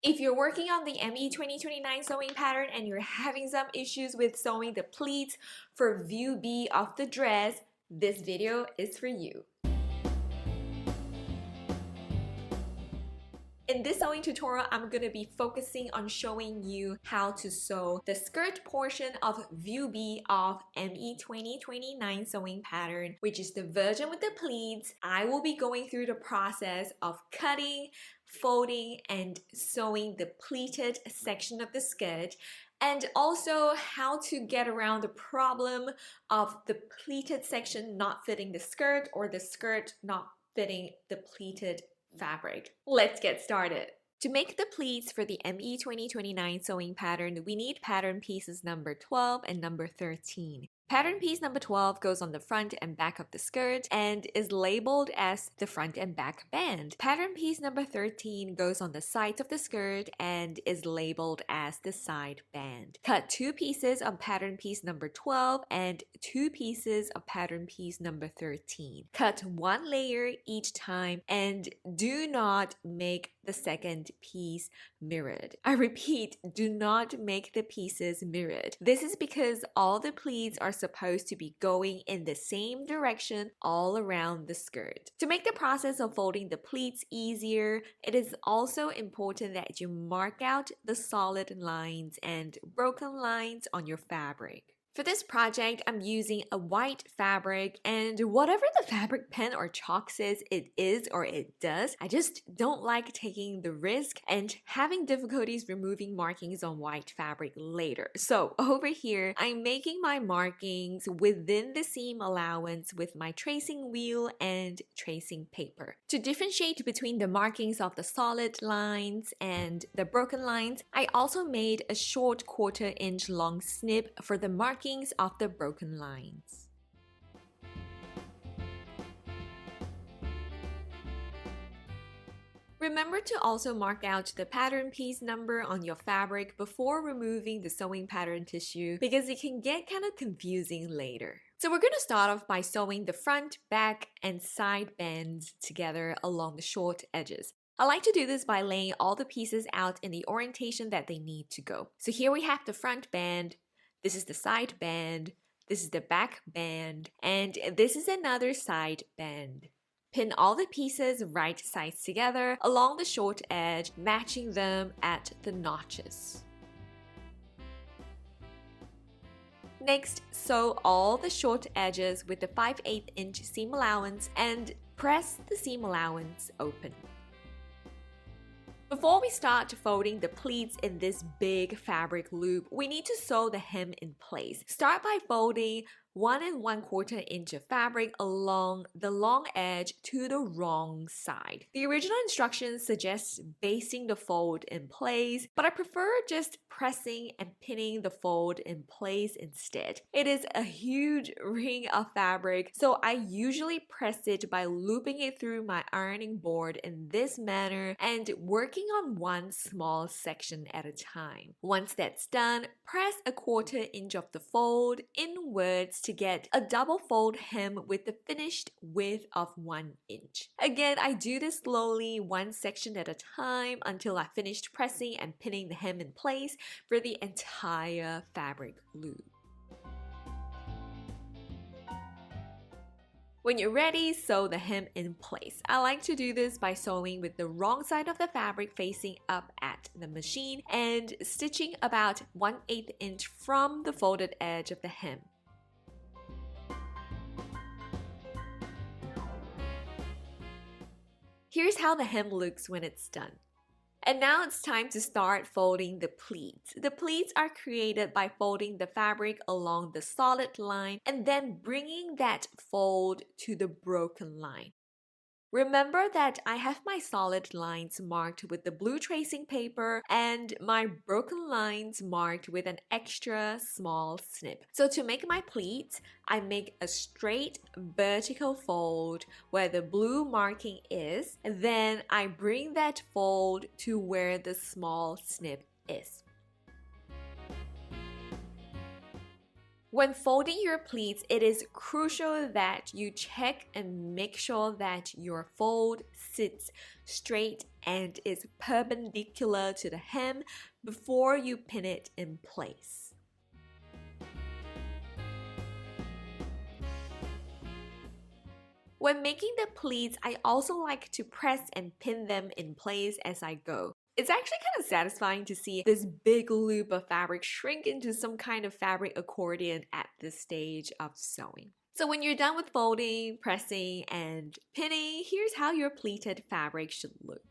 If you're working on the ME 2029 sewing pattern and you're having some issues with sewing the pleats for view B of the dress, this video is for you. In this sewing tutorial, I'm going to be focusing on showing you how to sew the skirt portion of view B of ME 2029 sewing pattern, which is the version with the pleats. I will be going through the process of cutting, folding, and sewing the pleated section of the skirt, and also how to get around the problem of the pleated section not fitting the skirt or the skirt not fitting the pleated fabric. Let's get started. To make the pleats for the ME 2029 sewing pattern, we need pattern pieces number 12 and number 13. Pattern piece number 12 goes on the front and back of the skirt and is labeled as the front and back band. Pattern piece number 13 goes on the sides of the skirt and is labeled as the side band. Cut 2 pieces of pattern piece number 12 and 2 pieces of pattern piece number 13. Cut 1 layer each time and do not make the second piece mirrored. I repeat, do not make the pieces mirrored. This is because all the pleats are supposed to be going in the same direction all around the skirt. To make the process of folding the pleats easier, it is also important that you mark out the solid lines and broken lines on your fabric. For this project, I'm using a white fabric, and whatever the fabric pen or chalk says it is or it does, I just don't like taking the risk and having difficulties removing markings on white fabric later. So over here, I'm making my markings within the seam allowance with my tracing wheel and tracing paper. To differentiate between the markings of the solid lines and the broken lines, I also made a short 1/4 inch long snip for the markings of the broken lines. Remember to also mark out the pattern piece number on your fabric before removing the sewing pattern tissue because it can get kind of confusing later. So we're going to start off by sewing the front, back, and side bands together along the short edges. I like to do this by laying all the pieces out in the orientation that they need to go. So here we have the front band, this is the side band, this is the back band, and this is another side band. Pin all the pieces right sides together along the short edge, matching them at the notches. Next, sew all the short edges with the 5/8 inch seam allowance and press the seam allowance open. Before we start folding the pleats in this big fabric loop, we need to sew the hem in place. Start by folding 1 1/4 inch of fabric along the long edge to the wrong side. The original instructions suggest basting the fold in place, but I prefer just pressing and pinning the fold in place instead. It is a huge ring of fabric, so I usually press it by looping it through my ironing board in this manner and working on one small section at a time. Once that's done, press a 1/4 inch of the fold inwards to get a double fold hem with the finished width of 1 inch. Again, I do this slowly, one section at a time, until I finished pressing and pinning the hem in place for the entire fabric loop. When you're ready, sew the hem in place. I like to do this by sewing with the wrong side of the fabric facing up at the machine and stitching about 1/8 inch from the folded edge of the hem. Here's how the hem looks when it's done. And now it's time to start folding the pleats. The pleats are created by folding the fabric along the solid line and then bringing that fold to the broken line. Remember that I have my solid lines marked with the blue tracing paper and my broken lines marked with an extra small snip. So to make my pleats, I make a straight vertical fold where the blue marking is, then I bring that fold to where the small snip is. When folding your pleats, it is crucial that you check and make sure that your fold sits straight and is perpendicular to the hem before you pin it in place. When making the pleats, I also like to press and pin them in place as I go. It's actually kind of satisfying to see this big loop of fabric shrink into some kind of fabric accordion at this stage of sewing. So when you're done with folding, pressing, and pinning, here's how your pleated fabric should look.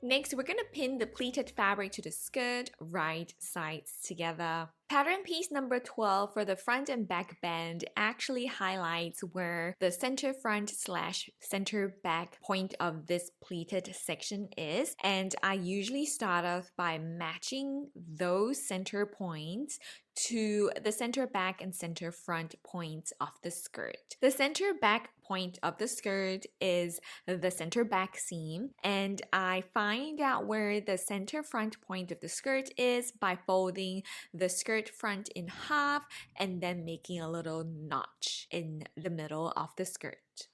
Next, we're going to pin the pleated fabric to the skirt, right sides together. Pattern piece number 12 for the front and back band actually highlights where the center front / center back point of this pleated section is, and I usually start off by matching those center points to the center back and center front points of the skirt. The center back point of the skirt is the center back seam, and I find out where the center front point of the skirt is by folding the skirt front in half and then making a little notch in the middle of the skirt.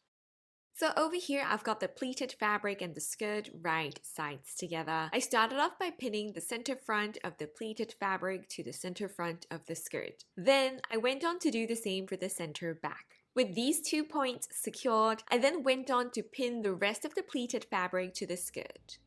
So over here, I've got the pleated fabric and the skirt right sides together. I started off by pinning the center front of the pleated fabric to the center front of the skirt. Then I went on to do the same for the center back. With these 2 points secured, I then went on to pin the rest of the pleated fabric to the skirt.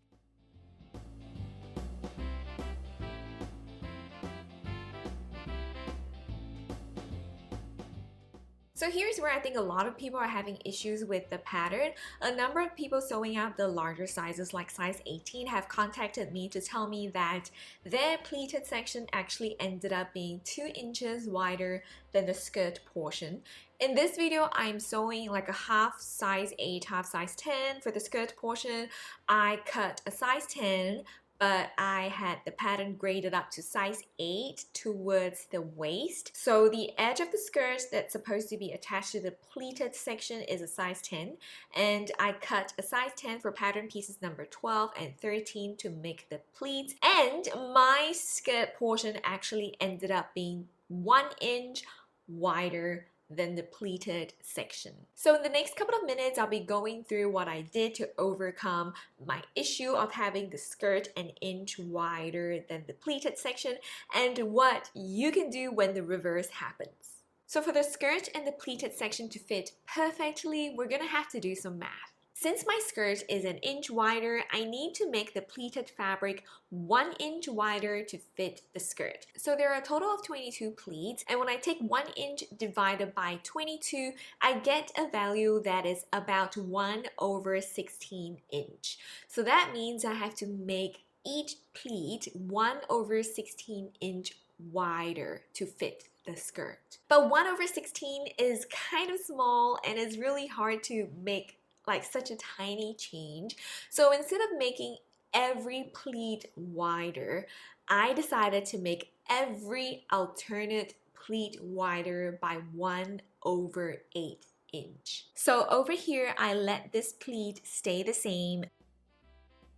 So here's where I think a lot of people are having issues with the pattern. A number of people sewing out the larger sizes like size 18 have contacted me to tell me that their pleated section actually ended up being 2 inches wider than the skirt portion. In this video, I'm sewing like a half size 8, half size 10 for the skirt portion. I cut a size 10, but I had the pattern graded up to size 8 towards the waist. So the edge of the skirt that's supposed to be attached to the pleated section is a size 10, and I cut a size 10 for pattern pieces number 12 and 13 to make the pleats, and my skirt portion actually ended up being 1 inch wider than the pleated section. So in the next couple of minutes, I'll be going through what I did to overcome my issue of having the skirt 1 inch wider than the pleated section, and what you can do when the reverse happens. So for the skirt and the pleated section to fit perfectly, we're gonna have to do some math. Since my skirt is 1 inch wider, I need to make the pleated fabric 1 inch wider to fit the skirt. So there are a total of 22 pleats, and when I take 1 inch divided by 22, I get a value that is about 1/16 inch. So that means I have to make each pleat 1/16 inch wider to fit the skirt. But 1/16 is kind of small and it's really hard to make like such a tiny change. So instead of making every pleat wider, I decided to make every alternate pleat wider by 1/8 inch. So over here, I let this pleat stay the same.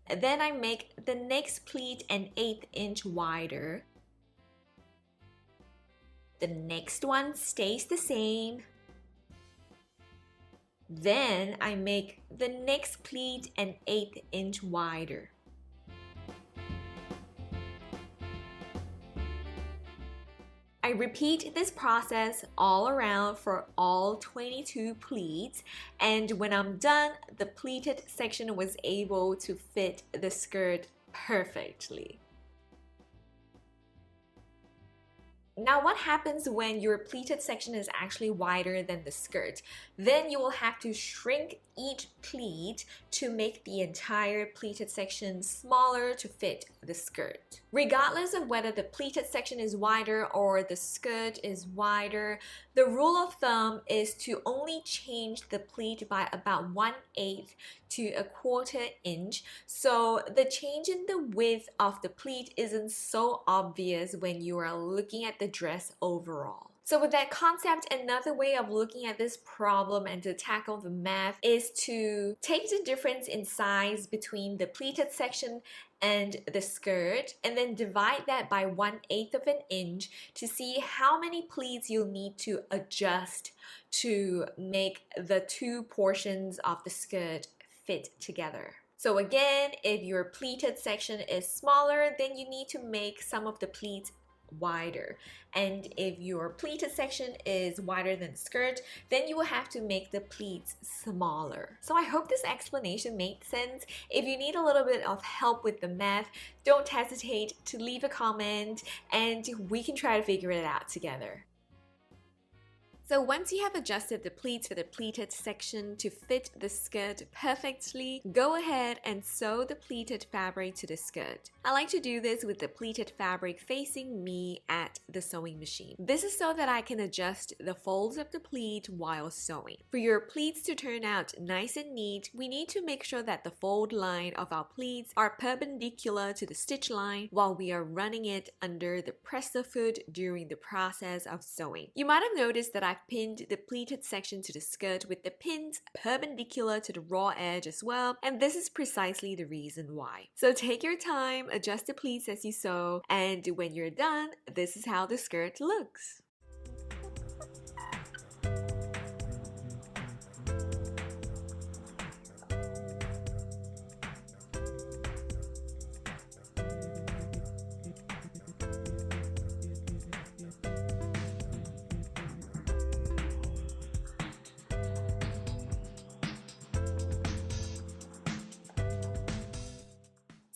Then I make the next pleat 1/8 inch wider. The next one stays the same. Then I make the next pleat 1/8 inch wider. I repeat this process all around for all 22 pleats, and when I'm done, the pleated section was able to fit the skirt perfectly. Now what happens when your pleated section is actually wider than the skirt? Then you will have to shrink each pleat to make the entire pleated section smaller to fit the skirt. Regardless of whether the pleated section is wider or the skirt is wider, the rule of thumb is to only change the pleat by about 1/8 to 1/4 inch. So the change in the width of the pleat isn't so obvious when you are looking at the dress overall. So with that concept, another way of looking at this problem and to tackle the math is to take the difference in size between the pleated section and the skirt and then divide that by 1/8 of an inch to see how many pleats you'll need to adjust to make the two portions of the skirt fit together. So again, if your pleated section is smaller, then you need to make some of the pleats wider, and if your pleated section is wider than the skirt, then you will have to make the pleats smaller. So I hope this explanation made sense. If you need a little bit of help with the math, don't hesitate to leave a comment and we can try to figure it out together. So once you have adjusted the pleats for the pleated section to fit the skirt perfectly, go ahead and sew the pleated fabric to the skirt. I like to do this with the pleated fabric facing me at the sewing machine. This is so that I can adjust the folds of the pleat while sewing. For your pleats to turn out nice and neat, we need to make sure that the fold line of our pleats are perpendicular to the stitch line while we are running it under the presser foot during the process of sewing. You might have noticed that I've pinned the pleated section to the skirt with the pins perpendicular to the raw edge as well, and this is precisely the reason why. So take your time, adjust the pleats as you sew, and when you're done, this is how the skirt looks.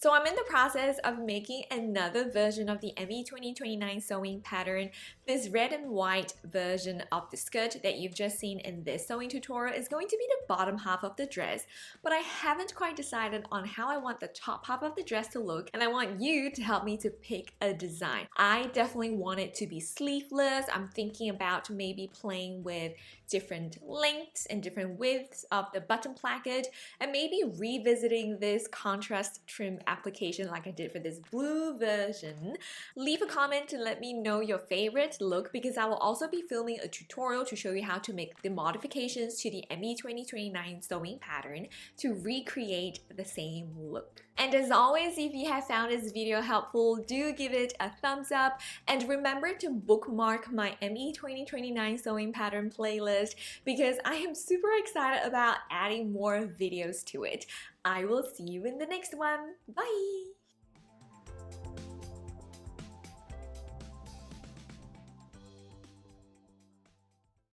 So I'm in the process of making another version of the ME 2029 sewing pattern. This red and white version of the skirt that you've just seen in this sewing tutorial is going to be the bottom half of the dress, but I haven't quite decided on how I want the top half of the dress to look, and I want you to help me to pick a design. I definitely want it to be sleeveless. I'm thinking about maybe playing with different lengths and different widths of the button placket, and maybe revisiting this contrast trim application like I did for this blue version. Leave a comment to let me know your favorite look, because I will also be filming a tutorial to show you how to make the modifications to the ME 2029 sewing pattern to recreate the same look. And as always, if you have found this video helpful, do give it a thumbs up and remember to bookmark my ME 2029 sewing pattern playlist because I am super excited about adding more videos to it. I will see you in the next one. Bye!